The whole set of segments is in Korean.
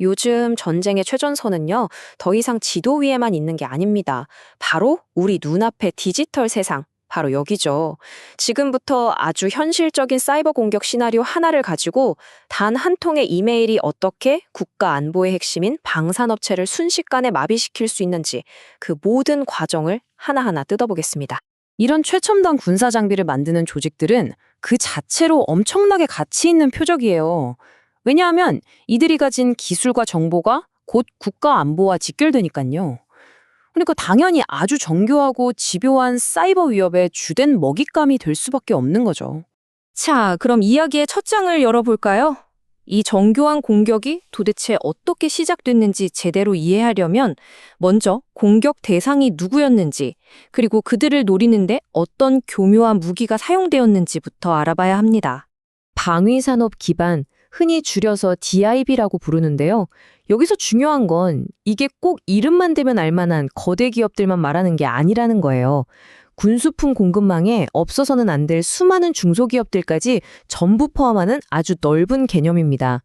요즘 전쟁의 최전선은요, 더 이상 지도 위에만 있는 게 아닙니다. 바로 우리 눈앞의 디지털 세상, 바로 여기죠. 지금부터 아주 현실적인 사이버 공격 시나리오 하나를 가지고 단 한 통의 이메일이 어떻게 국가 안보의 핵심인 방산업체를 순식간에 마비시킬 수 있는지 그 모든 과정을 하나하나 뜯어보겠습니다. 이런 최첨단 군사 장비를 만드는 조직들은 그 자체로 엄청나게 가치 있는 표적이에요. 왜냐하면 이들이 가진 기술과 정보가 곧 국가 안보와 직결되니까요. 그러니까 당연히 아주 정교하고 집요한 사이버 위협의 주된 먹잇감이 될 수밖에 없는 거죠. 자, 그럼 이야기의 첫 장을 열어볼까요? 이 정교한 공격이 도대체 어떻게 시작됐는지 제대로 이해하려면 먼저 공격 대상이 누구였는지, 그리고 그들을 노리는데 어떤 교묘한 무기가 사용되었는지부터 알아봐야 합니다. 방위산업 기반, 흔히 줄여서 DIB라고 부르는데요. 여기서 중요한 건 이게 꼭 이름만 대면 알만한 거대 기업들만 말하는 게 아니라는 거예요. 군수품 공급망에 없어서는 안 될 수많은 중소기업들까지 전부 포함하는 아주 넓은 개념입니다.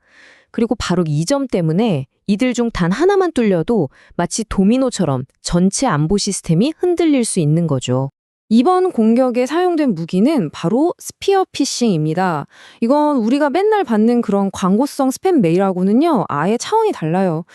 그리고 바로 이 점 때문에 이들 중 단 하나만 뚫려도 마치 도미노처럼 전체 안보 시스템이 흔들릴 수 있는 거죠. 이번 공격에 사용된 무기는 바로 스피어 피싱입니다. 이건 우리가 맨날 받는 그런 광고성 스팸 메일하고는요, 아예 차원이 달라요.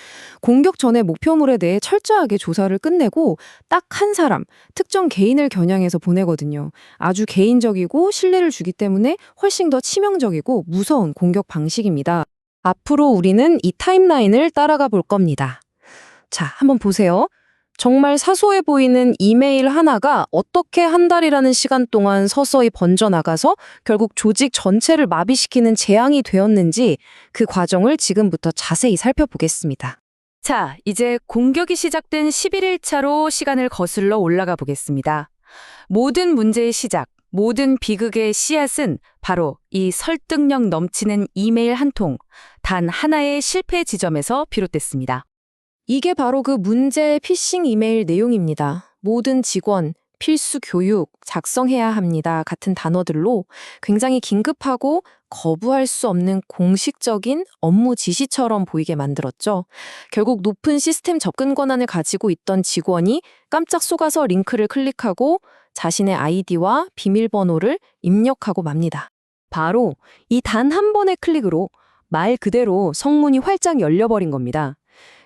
공격 전에 목표물에 대해 철저하게 조사를 끝내고 딱 한 사람, 특정 개인을 겨냥해서 보내거든요. 아주 개인적이고 신뢰를 주기 때문에 훨씬 더 치명적이고 무서운 공격 방식입니다. 앞으로 우리는 이 타임라인을 따라가 볼 겁니다. 자, 한번 보세요. 정말 사소해 보이는 이메일 하나가 어떻게 한 달이라는 시간 동안 서서히 번져나가서 결국 조직 전체를 마비시키는 재앙이 되었는지 그 과정을 지금부터 자세히 살펴보겠습니다. 자, 이제 공격이 시작된 11일 차로 시간을 거슬러 올라가 보겠습니다. 모든 문제의 시작, 모든 비극의 씨앗은 바로 이 설득력 넘치는 이메일 한 통, 단 하나의 실패 지점에서 비롯됐습니다. 이게 바로 그 문제의 피싱 이메일 내용입니다. 모든 직원, 필수 교육, 작성해야 합니다. 같은 단어들로 굉장히 긴급하고 거부할 수 없는 공식적인 업무 지시처럼 보이게 만들었죠. 결국 높은 시스템 접근 권한을 가지고 있던 직원이 깜짝 속아서 링크를 클릭하고 자신의 아이디와 비밀번호를 입력하고 맙니다. 바로 이 단 한 번의 클릭으로 말 그대로 성문이 활짝 열려버린 겁니다.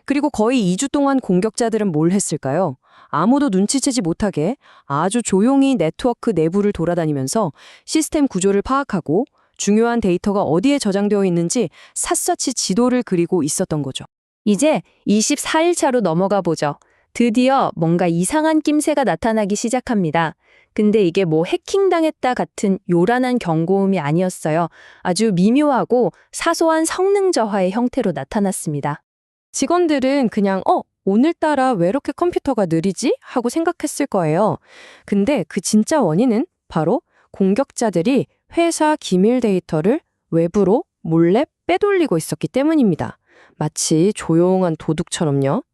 그리고 거의 2주 동안 공격자들은 뭘 했을까요? 아무도 눈치채지 못하게 아주 조용히 네트워크 내부를 돌아다니면서 시스템 구조를 파악하고 중요한 데이터가 어디에 저장되어 있는지 샅샅이 지도를 그리고 있었던 거죠. 이제 24일 차로 넘어가 보죠. 드디어 뭔가 이상한 낌새가 나타나기 시작합니다. 근데 이게 뭐 해킹당했다 같은 요란한 경고음이 아니었어요. 아주 미묘하고 사소한 성능 저하의 형태로 나타났습니다. 직원들은 그냥 오늘따라 왜 이렇게 컴퓨터가 느리지? 하고 생각했을 거예요. 근데 그 진짜 원인은 바로 공격자들이 회사 기밀 데이터를 외부로 몰래 빼돌리고 있었기 때문입니다. 마치 조용한 도둑처럼요.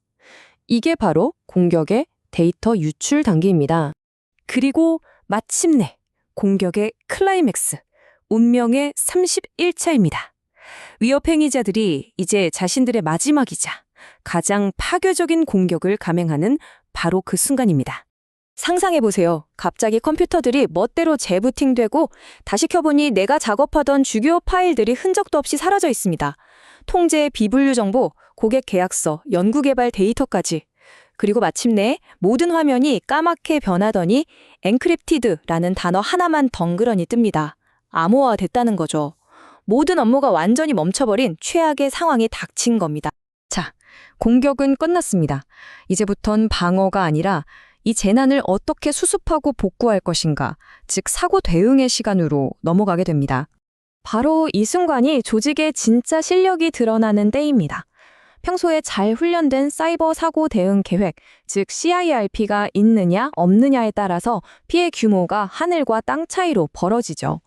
이게 바로 공격의 데이터 유출 단계입니다. 그리고 마침내 공격의 클라이맥스, 운명의 31차입니다. 위협 행위자들이 이제 자신들의 마지막이자 가장 파괴적인 공격을 감행하는 바로 그 순간입니다. 상상해보세요. 갑자기 컴퓨터들이 멋대로 재부팅되고 다시 켜보니 내가 작업하던 주요 파일들이 흔적도 없이 사라져 있습니다. 통제, 비분류 정보, 고객 계약서, 연구개발 데이터까지. 그리고 마침내 모든 화면이 까맣게 변하더니 엔크립티드라는 단어 하나만 덩그러니 뜹니다. 암호화됐다는 거죠. 모든 업무가 완전히 멈춰버린 최악의 상황이 닥친 겁니다. 자, 공격은 끝났습니다. 이제부턴 방어가 아니라 이 재난을 어떻게 수습하고 복구할 것인가, 즉 사고 대응의 시간으로 넘어가게 됩니다. 바로 이 순간이 조직의 진짜 실력이 드러나는 때입니다. 평소에 잘 훈련된 사이버 사고 대응 계획, 즉 CIRP가 있느냐 없느냐에 따라서 피해 규모가 하늘과 땅 차이로 벌어지죠.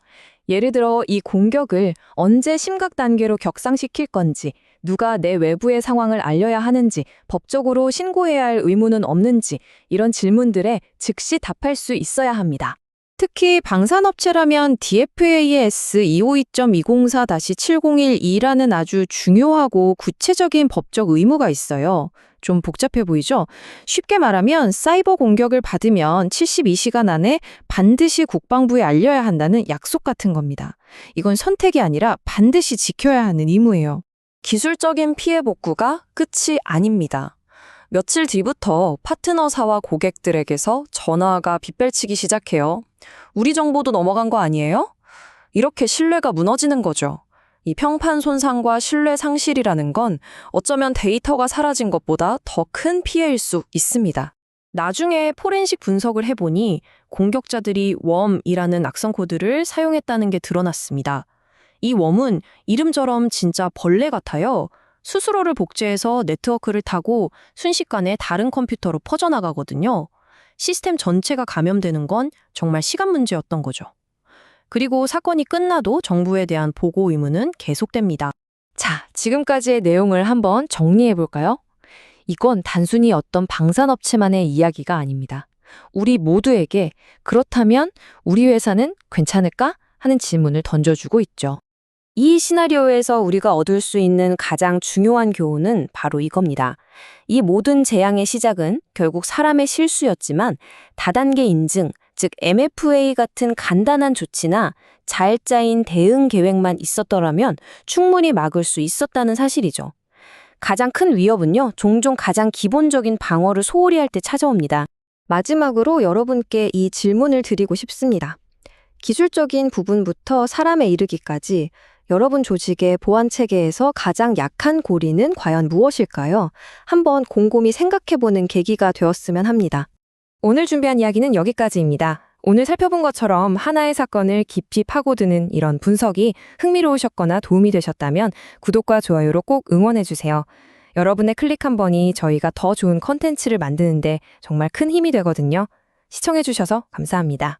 예를 들어 이 공격을 언제 심각 단계로 격상시킬 건지, 누가 내 외부의 상황을 알려야 하는지, 법적으로 신고해야 할 의무는 없는지 이런 질문들에 즉시 답할 수 있어야 합니다. 특히 방산업체라면 DFAS 252.204-7012라는 아주 중요하고 구체적인 법적 의무가 있어요. 좀 복잡해 보이죠? 쉽게 말하면 사이버 공격을 받으면 72시간 안에 반드시 국방부에 알려야 한다는 약속 같은 겁니다. 이건 선택이 아니라 반드시 지켜야 하는 의무예요. 기술적인 피해 복구가 끝이 아닙니다. 며칠 뒤부터 파트너사와 고객들에게서 전화가 빗발치기 시작해요. 우리 정보도 넘어간 거 아니에요? 이렇게 신뢰가 무너지는 거죠. 이 평판 손상과 신뢰 상실이라는 건 어쩌면 데이터가 사라진 것보다 더 큰 피해일 수 있습니다. 나중에 포렌식 분석을 해보니 공격자들이 웜이라는 악성 코드를 사용했다는 게 드러났습니다. 이 웜은 이름처럼 진짜 벌레 같아요. 스스로를 복제해서 네트워크를 타고 순식간에 다른 컴퓨터로 퍼져나가거든요. 시스템 전체가 감염되는 건 정말 시간 문제였던 거죠. 그리고 사건이 끝나도 정부에 대한 보고 의무는 계속됩니다. 자, 지금까지의 내용을 한번 정리해 볼까요? 이건 단순히 어떤 방산업체만의 이야기가 아닙니다. 우리 모두에게 그렇다면 우리 회사는 괜찮을까? 하는 질문을 던져주고 있죠. 이 시나리오에서 우리가 얻을 수 있는 가장 중요한 교훈은 바로 이겁니다. 이 모든 재앙의 시작은 결국 사람의 실수였지만 다단계 인증, 즉 MFA 같은 간단한 조치나 잘 짜인 대응 계획만 있었더라면 충분히 막을 수 있었다는 사실이죠. 가장 큰 위협은요, 종종 가장 기본적인 방어를 소홀히 할 때 찾아옵니다. 마지막으로 여러분께 이 질문을 드리고 싶습니다. 기술적인 부분부터 사람에 이르기까지 여러분 조직의 보안 체계에서 가장 약한 고리는 과연 무엇일까요? 한번 곰곰이 생각해보는 계기가 되었으면 합니다. 오늘 준비한 이야기는 여기까지입니다. 오늘 살펴본 것처럼 하나의 사건을 깊이 파고드는 이런 분석이 흥미로우셨거나 도움이 되셨다면 구독과 좋아요로 꼭 응원해주세요. 여러분의 클릭 한 번이 저희가 더 좋은 컨텐츠를 만드는데 정말 큰 힘이 되거든요. 시청해주셔서 감사합니다.